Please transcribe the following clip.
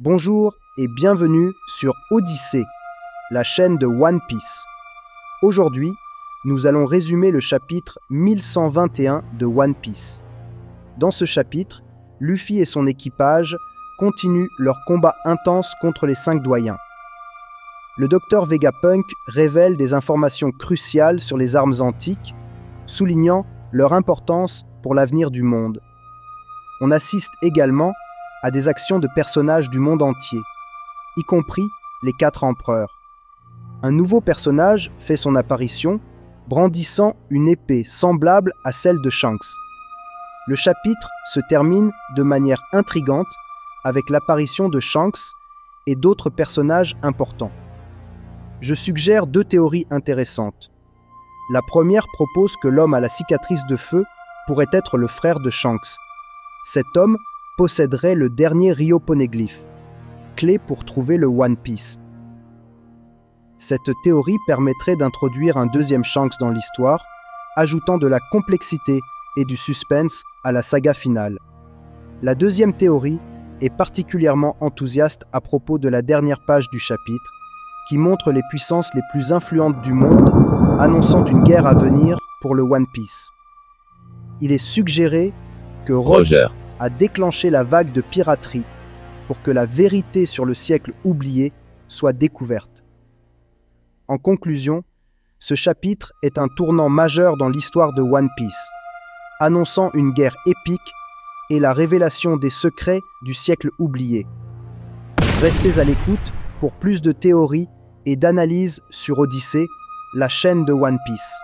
Bonjour et bienvenue sur Odyssée, la chaîne de One Piece. Aujourd'hui, nous allons résumer le chapitre 1121 de One Piece. Dans ce chapitre, Luffy et son équipage continuent leur combat intense contre les 5 doyens. Le docteur Vegapunk révèle des informations cruciales sur les armes antiques, soulignant leur importance pour l'avenir du monde. On assiste également à des actions de personnages du monde entier, y compris les 4 empereurs. Un nouveau personnage fait son apparition, brandissant une épée semblable à celle de Shanks. Le chapitre se termine de manière intrigante avec l'apparition de Shanks et d'autres personnages importants. Je suggère 2 théories intéressantes. La première propose que l'homme à la cicatrice de feu pourrait être le frère de Shanks. Cet homme posséderait le dernier Rio Poneglyph, clé pour trouver le One Piece. Cette théorie permettrait d'introduire un deuxième Shanks dans l'histoire, ajoutant de la complexité et du suspense à la saga finale. La deuxième théorie est particulièrement enthousiaste à propos de la dernière page du chapitre, qui montre les puissances les plus influentes du monde, annonçant une guerre à venir pour le One Piece. Il est suggéré que Roger a déclenché la vague de piraterie pour que la vérité sur le siècle oublié soit découverte. En conclusion, ce chapitre est un tournant majeur dans l'histoire de One Piece, annonçant une guerre épique et la révélation des secrets du siècle oublié. Restez à l'écoute pour plus de théories et d'analyses sur Odyssée, la chaîne de One Piece.